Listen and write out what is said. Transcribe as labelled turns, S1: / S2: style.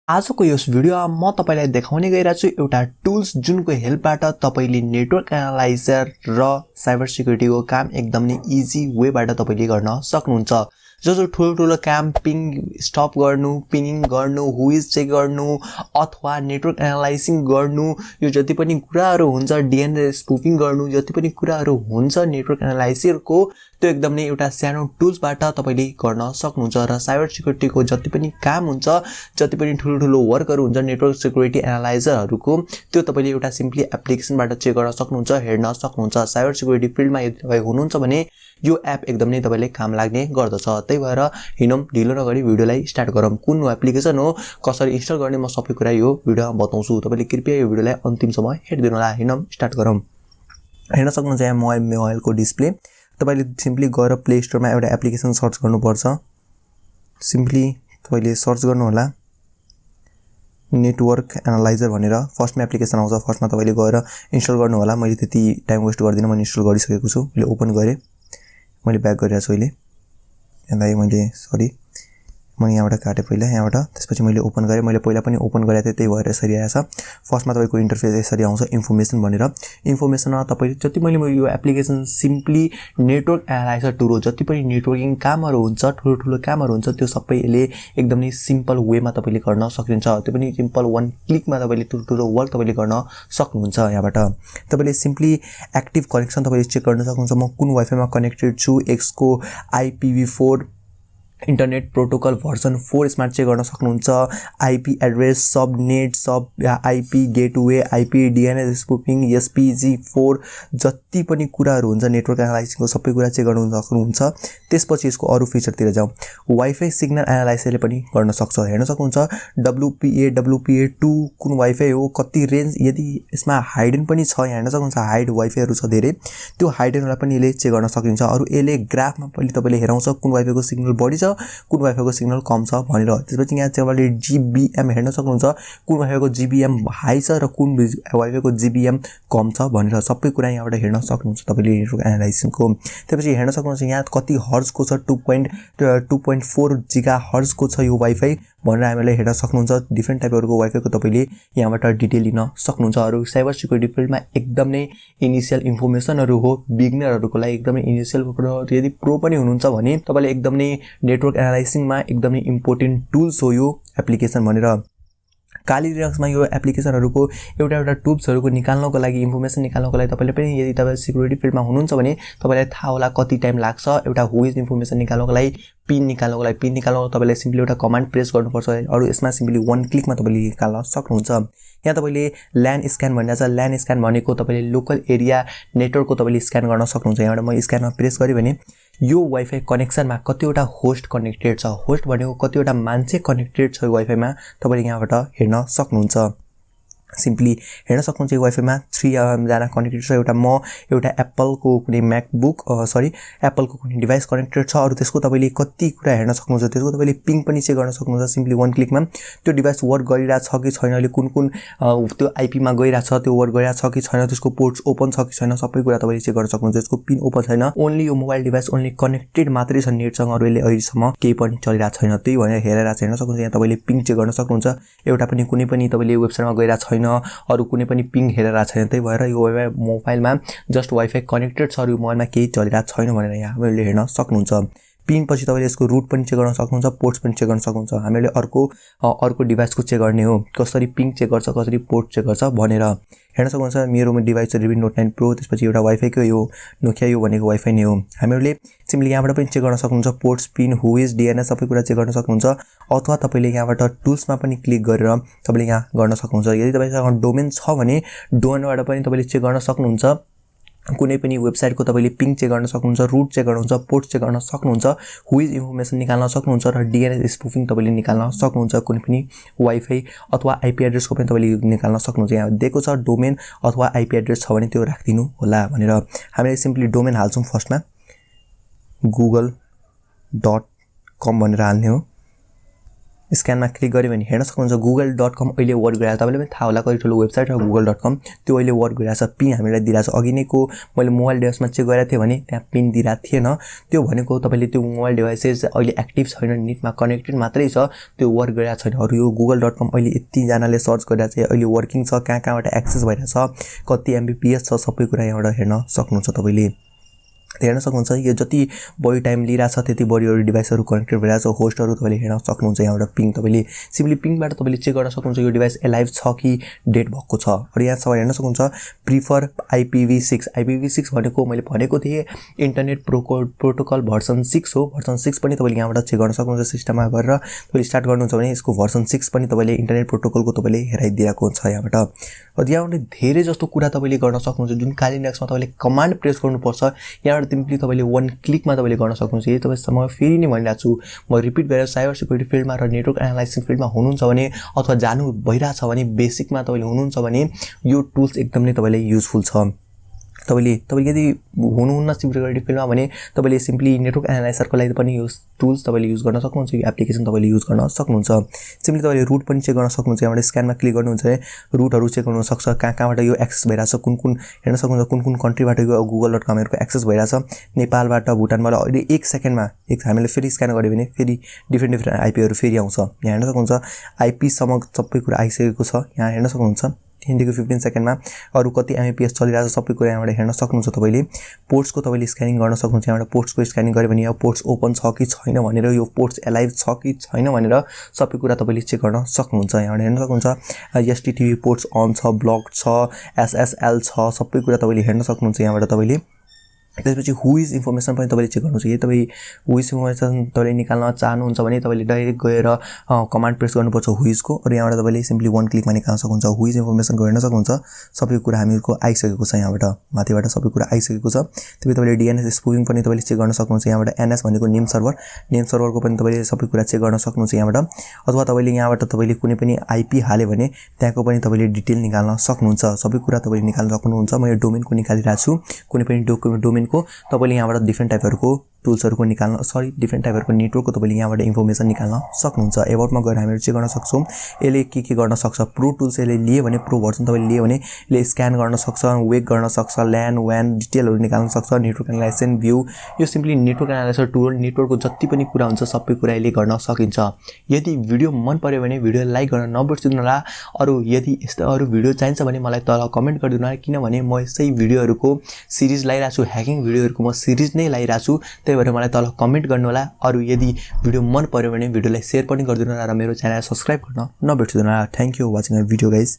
S1: आजको यस भिडियोमा म तपाईलाई देखाउने गइरहेको छु एउटा टुल्स जुनको हेल्पबाट तपाईले नेटवर्क एनालाइजर र साइबर सिक्युरिटीको काम एकदमै इजी वेबाट तपाईले गर्न सक्नुहुन्छ। जो ठुलो काम पिङ स्टप गर्नु, पिनिङ गर्नु, हुइज चेक गर्नु अथवा नेटवर्क एनालाइजिङ गर्नु, यो जति पनि कुराहरु हुन्छ, डीएनएस स्पूफिङ गर्नु, जति पनि कुराहरु हुन्छ नेटवर्क एनालाइजरको त्यो एकदमै एउटा सानो टुल्सबाट तपाईले गर्न सक्नुहुन्छ र साइबर सिक्युरिटीको जति पनि काम हुन्छ, जति पनि ठुलो वर्कहरु हुन्छ नेटवर्क सिक्युरिटी एनालाइजरहरुको त्यो तपाईले एउटा सिम्पली एप्लिकेसनबाट चेक गर्न सक्नुहुन्छ, हेर्न सक्नुहुन्छ। साइबर सिक्युरिटी फिल्डमा यदि तपाई हुनुहुन्छ भने यो एप एकदमै तपाईले काम लाग्ने गर्दछ। त्यही भएर हिनौं ढिलो नगरी भिडियोलाई स्टार्ट गरौँ। कुन एप्लिकेसन हो, कसरी इन्स्टल गर्ने म सबै कुरा यो भिडियोमा बताउँछु। तपाईले कृपया यो भिडियोलाई अन्तिमसम्म हेर्दिनु होला। हिनौं स्टार्ट गरौँ। हेर्न सक्नुहुन्छ यहाँ मोबाइलको डिस्प्ले। तपाईले सिम्पली गएर प्ले स्टोरमा एउटा एप्लिकेसन सर्च गर्नुपर्छ। सिम्पली तपाईले सर्च गर्नु होला नेटवर्क एनालाइजर भनेर। फर्स्टमा एप्लिकेसन आउँछ, फर्स्टमा तपाईले गएर इन्स्टल गर्नु होला। मैले त्यति टाइम वेस्ट गर्दिन, मैले इन्स्टल गरिसकेको छु। मैले ओपन गरे, मैले ब्याक गरिरहेको छु अहिले। यसलाई मैले सरी मैले यहाँबाट काटे पहिला, यहाँबाट त्यसपछि मैले ओपन गरे। मैले पहिला पनि ओपन गरेको थिएँ, त्यही भएर यसरी आएछ। फर्स्टमा तपाईको इन्टरफेस यसरी आउँछ, इन्फर्मेसन भनेर। इन्फर्मेसनमा तपाईले जति मैले यो application simply network analyser tool हो। जति पनि नेटवर्किङ कामहरु हुन्छ, ठुलो कामहरु हुन्छ, त्यो सबै यसले एकदमै सिम्पल वेमा तपाईले गर्न सकिन्छ। त्यो पनि सिम्पल वन क्लिकमा तपाईले ठुलो वर्क तपाईले गर्न सक्नुहुन्छ। यहाँबाट तपाईले सिम्पली एक्टिभ कनेक्सन तपाईले चेक गर्न सक्नुहुन्छ। म कुन वाइफाईमा कनेक्टेड छु, एक्स को IPv4 internet protocol version 4 smart check गर्न सक्नुहुन्छ। आईपी एड्रेस, सबनेट, सब IP gateway, IP DNS spoofing, SPG4 जति पनि कुराहरु हुन्छ नेटवर्क एनालाइसिसको सबै कुरा चेक गर्न सक्नुहुन्छ। त्यसपछि यसको अरु फिचरतिर जाउँ। वाइफाई सिग्नल एनालाइसिसले पनि गर्न सक्छ। हेर्न सक्नुहुन्छ WPA2 कुन वाइफाई हो, कति रेन्ज, यदि यसमा हाइडन पनि छ, हेर्न सक्नुहुन्छ हाइड वाइफाईहरु छ धेरै, त्यो हाइडनलाई पनि यसले चेक गर्न सकिन्छ। अरु यसले ग्राफमा पनि तपाईले हेराउँछ कुन वाइफाईको सिग्नल बढी छ, कुन वाइफाईको सिग्नल कम छ भनेर। त्यसपछि यहाँ चाहिँ तपाईले GBM हेर्न सक्नुहुन्छ, कुन वाइफाईको GBM हाई छ र कुन वाइफाईको GBM कम छ भनेर सबै कुरा यहाँबाट हेर्न सक्नुहुन्छ तपाईले नेटवर्क एनालाइसिसको। त्यसपछि हेर्न सक्नुहुन्छ यहाँ कति हर्जको छ, 2.4 GHz छ यो वाइफाई भनेर हामीले हेर्न सक्नुहुन्छ। डिफ्रेन्ट टाइपहरुको वाइफाईको तपाईले यहाँबाट डिटेल लिन सक्नुहुन्छ। अरु साइबर सिक्युरिटी फिल्डमा एकदमै इनिशियल इन्फर्मेसनहरु हो, बिगिनरहरुको लागि एकदमै इनिशियल। यदि प्रो पनि हुनुहुन्छ भने तपाईले एकदमै नेटवर्क एनालाइसिङमा एकदमै इम्पोर्टेन्ट टुल्स हो यो एप्लिकेसन भनेर। काली लिनक्समा यो एप्लिकेसनहरुको एउटा टुल्सहरुको निकाल्नको लागि, इन्फर्मेसन निकाल्नको लागि तपाईले पनि यदि तपाई सिक्युरिटी फिल्डमा हुनुहुन्छ भने तपाईलाई थाहा होला कति टाइम लाग्छ एउटा हुइज इन्फर्मेसन निकाल्नको लागि, पिन निकाल्नको तपाईले सिम्पली एउटा कमान्ड प्रेस गर्नुपर्छ। अरु यसमा सिम्पली वन क्लिकमा तपाईले निकाल्न सक्नुहुन्छ। यहाँ तपाईले ल्यान स्क्यान भन्ने छ। ल्यान स्क्यान भनेको तपाईले लोकल एरिया नेटवर्कको तपाईले स्क्यान गर्न सक्नुहुन्छ। यहाँबाट म स्क्यानमा प्रेस गरे भने यो वाइफाई कनेक्सनमा कतिवटा होस्ट कनेक्टेड छ, होस्ट भनेको कतिवटा मान्छे कनेक्टेड छ यो वाइफाईमा तपाईले यहाँबाट हेर्न सक्नुहुन्छ। सिम्पली हेर्न सक्नुहुन्छ यो वाइफाईमा 3 जना कनेक्टेड छ। एउटा एप्पलको कुनै म्याकबुक एप्पलको कुनै डिभाइस कनेक्टेड छ। अरु त्यसको तपाईले कति कुरा हेर्न सक्नुहुन्छ। त्यसको तपाईले पिङ पनि चेक गर्न सक्नुहुन्छ। सिम्पली वन क्लिकमा त्यो डिभाइस वर्क गरिरहेछ कि छैन, अहिले कुन त्यो आईपी मा गइरहेछ, त्यो वर्क गरिरहेछ कि छैन, त्यसको पोर्ट्स ओपन छ कि छैन, सबै कुरा तपाईले चेक गर्न सक्नुहुन्छ। त्यसको पिन ओपन छैन, ओन्ली यो मोबाइल डिभाइस ओन्ली कनेक्टेड मात्रै छ नेटसँग, अरुले अहिलेसम्म केही पनि चलिरहेछ छैन, त्यही भनेर हेरेर हेर्न सक्नुहुन्छ। यहाँ तपाईले पिङ चेक गर्न सक्नुहुन्छ। एउटा पनि कुनै पनि तपाईले वेबसाइटमा गइरहेछ छैन, अरु कुनै पनि पिङ हेरेर छैन, त्यही भएर यो मोबाइलमा जस्ट वाइफाई कनेक्टेड छ, अरु मोबाइलमा केही चलिरहेछ छैन भनेर यहाँ हामीले हेर्न सक्नुहुन्छ। पिन पछि तपाईले यसको रुट पनि चेक गर्न सक्नुहुन्छ, पोर्ट्स पनि चेक गर्न सक्नुहुन्छ। हामीले अर्को डिभाइसको चेक गर्ने हो, कसरी पिङ चेक गर्छ, कसरी पोर्ट चेक गर्छ भनेर हेर्न सक्नुहुन्छ। मेरोमा डिभाइस छ Redmi Note 9 Pro, त्यसपछि एउटा वाइफाईको यो नोकिया यो भनेको वाइफाई नै हो। हामीले सिम्पली यहाँबाट पनि चेक गर्न सक्नुहुन्छ, पोर्ट्स, पिन, हुइज, डीएनएस सबै कुरा चेक गर्न सक्नुहुन्छ। अथवा तपाईले यहाँबाट टुल्समा पनि क्लिक गरेर तपाईले यहाँ गर्न सक्नुहुन्छ। यदि तपाईसँग डोमेन छ भने डोमेनबाट पनि तपाईले चेक गर्न सक्नुहुन्छ। कुनै पनि वेबसाइटको तपाईले पिङ चेक गर्न सक्नुहुन्छ, रुट चेक गर्नुहुन्छ, पोर्ट चेक गर्न सक्नुहुन्छ, हुइज इन्फर्मेसन निकाल्न सक्नुहुन्छ र डीएनएस स्पूफिङ तपाईले निकाल्न सक्नुहुन्छ। कुनै पनि वाइफाई अथवा आईपी एड्रेसको पनि तपाईले निकाल्न सक्नुहुन्छ। यहाँ दिएको छ डोमेन अथवा आईपी एड्रेस छ भने त्यो राख्दिनु होला भनेर हामीले सिम्पली डोमेन हाल्छौं। फर्स्टमा google.com भनेर हाल्ने हो। स्क्यानमा क्लिक गऱ्यो भने हेर्न सक्नुहुन्छ google.com अहिले वर्क गरिरहेको छ। तपाईँले पनि थाहा होला कति ठुलो वेबसाइट हो google.com, त्यो अहिले वर्क गरिरहेको छ। पिन हामीलाई दिइरहेको छ। अघि नैको मैले मोबाइल डिभाइसमा चेक गरेको थिएँ भने त्यहाँ पिन दिइरहेको थिएन। त्यो भनेको तपाईँले त्यो मोबाइल डिभाइसेस अहिले एक्टिभ छैन, नेटमा कनेक्टेड मात्रै छ, त्यो वर्क गरिरहेको छैन। अरू यो google.com अहिले यतिजनाले सर्च गरिरहेको छ, अहिले वर्किङ छ, कहाँबाट एक्सेस भइरहेको छ, कति mbps छ, सबै कुरा यहाँबाट हेर्न सक्नुहुन्छ। तपाईँले हेर्न सक्नुहुन्छ यो जति बढी टाइम लिइरहेछ त्यति बढी अरू डिभाइसहरू कनेक्टेड भइरहेछ। होस्टहरू तपाईँले हेर्न सक्नुहुन्छ। यहाँबाट पिङ तपाईँले सिम्पली पिङबाट तपाईँले चेक गर्न सक्नुहुन्छ यो डिभाइस एलाइभ छ कि डेड भएको छ। र यहाँ सबै हेर्न सक्नुहुन्छ प्रिफर IPv6। IPv6 भनेको मैले भनेको थिएँ इन्टरनेट प्रोटोकल भर्सन 6 हो। भर्सन 6 पनि तपाईँले यहाँबाट चेक गर्न सक्नुहुन्छ। सिस्टममा गरेर तपाईँले स्टार्ट गर्नुहुन्छ भने यसको भर्सन 6 पनि तपाईँले इन्टरनेट प्रोटोकलको तपाईँले हेराइदिएको हुन्छ। यहाँबाट धेरै जस्तो कुरा तपाईँले गर्न सक्नुहुन्छ। जुन कालिनेक्समा तपाईँले कमान्ड प्रेस गर्नुपर्छ, यहाँबाट सिम्पली तपाईँले 1 क्लिकमा तपाईँले गर्न सक्नुहुन्छ। यही तपाईँसँग फेरि नै भनिरहेको छु, म रिपिट गरेर साइबर सिक्युरिटी फिल्डमा र नेटवर्क एनालाइसिस फिल्डमा हुनुहुन्छ भने अथवा जानु भइरहेछ भने बेसिकमा तपाईँले हुनुहुन्छ भने यो टुल्स एकदम नै तपाईँले युजफुल छ। तपाईँले यदि हुनुहुन्न सिक्युरिटी फिल्डमा भने तपाईँले सिम्पली नेटवर्क एनालाइजरको लागि पनि यो टुल्स तपाईँले युज गर्न सक्नुहुन्छ। यो एप्लिकेसन तपाईँले युज गर्न सक्नुहुन्छ। सिम्पली तपाईँले रुट पनि चेक गर्न सक्नुहुन्छ। यहाँबाट स्क्यानमा क्लिक गर्नुहुन्छ भने रुटहरू चेक गर्नु सक्छ, कहाँबाट यो एक्सेस भइरहेछ, कुन हेर्न सक्नुहुन्छ कुन कन्ट्रीबाट यो google.comहरूको एक्सेस भइरहेछ। नेपालबाट, भुटानबाट अहिले 1 सेकेन्डमा हामीले फेरि स्क्यान गऱ्यो भने फेरि डिफ्रेन्ट आइपीहरू फेरि आउँछ। यहाँ हेर्न सक्नुहुन्छ आइपीसम्म सबै कुरा आइसकेको छ। यहाँ हेर्न सक्नुहुन्छ 15 सेकेन्डमा अरू कति mbps चलिरहेको छ सबै कुरा यहाँबाट हेर्न सक्नुहुन्छ। तपाईँले पोर्ट्सको तपाईँले स्क्यानिङ गर्न सक्नुहुन्छ। यहाँबाट पोर्ट्सको स्क्यानिङ गऱ्यो भने यो पोर्ट्स ओपन छ कि छैन भनेर, यो पोर्ट्स एलाइभ छ कि छैन भनेर सबै कुरा तपाईँले चेक गर्न सक्नुहुन्छ। यहाँबाट हेर्न सक्नुहुन्छ STTV पोर्ट्स अन छ, ब्लक छ, SSL छ, सबै कुरा तपाईँले हेर्न सक्नुहुन्छ। यहाँबाट तपाईँले त्यसपछि हुइज इन्फर्मेसन पनि तपाईँले चेक गर्नुहुन्छ। यदि तपाईँ हुइज इन्फर्मेसन तपाईँले निकाल्न चाहनुहुन्छ भने तपाईँले डाइरेक्ट गएर कमान्ड प्रेस गर्नुपर्छ हुइजको, र यहाँबाट तपाईँले सिम्पली 1 क्लिकमा निकाल्न सक्नुहुन्छ। हुइज इन्फर्मेसनको हेर्न सक्नुहुन्छ सबै कुरा हामीहरूको आइसकेको छ। यहाँबाट माथिबाट सबै कुरा आइसकेको छ। त्यसपछि तपाईँले DNS स्पुफिङ पनि तपाईँले चेक गर्न सक्नुहुन्छ। यहाँबाट NS भनेको नेम सर्भरको पनि तपाईँले सबै कुरा चेक गर्न सक्नुहुन्छ यहाँबाट। अथवा तपाईँले यहाँबाट तपाईँले कुनै पनि IP हाल्यो भने त्यहाँको पनि तपाईँले डिटेल निकाल्न सक्नुहुन्छ। सबै कुरा तपाईँले निकाल्न सक्नुहुन्छ। म यो डोमेनको निकालिरहेको छु, कुनै पनि डोमेन तपाईँले यहाँबाट डिफ्रेन्ट टाइपहरूको टुल्सहरूको डिफ्रेन्ट टाइपहरूको नेटवर्कको तपाईँले यहाँबाट इन्फर्मेसन निकाल्न सक्नुहुन्छ। एबाउटमा गएर हामीहरू चेक गर्न सक्छौँ यसले के गर्न सक्छ। प्रो टुल्स यसले लियो भने, प्रो भर्सन तपाईँले लियो भने यसले स्क्यान गर्न सक्छ, वेक गर्न सक्छ, ल्यान व्यान डिटेलहरू निकाल्न सक्छ, नेटवर्क एनालाइसिस व्यू। यो सिम्पली नेटवर्क एनालाइजर टुल, नेटवर्कको जति पनि कुरा हुन्छ सबै कुरा यसले गर्न सकिन्छ। यदि भिडियो मन पर्यो भने भिडियो लाइक गर्न नबिर्सिनु होला। यदि यस्तो अरू भिडियो चाहिन्छ भने मलाई तल कमेन्ट गरिदिनु होला, किनभने म यसै भिडियोहरूको सिरिज ल्याइरहेको छु, ह्याकिङ भिडियोहरूको म सिरिज नै ल्याइरहेको छु। त्यही भएर मलाई तल कमेन्ट गर्नु होला। यदि भिडियो मन पर्यो भने भिडियोलाई शेयर पनि गरिदिनु होला र मेरो च्यानल सब्स्क्राइब गर्न नबिर्सिनु होला। Thank you watching our video guys.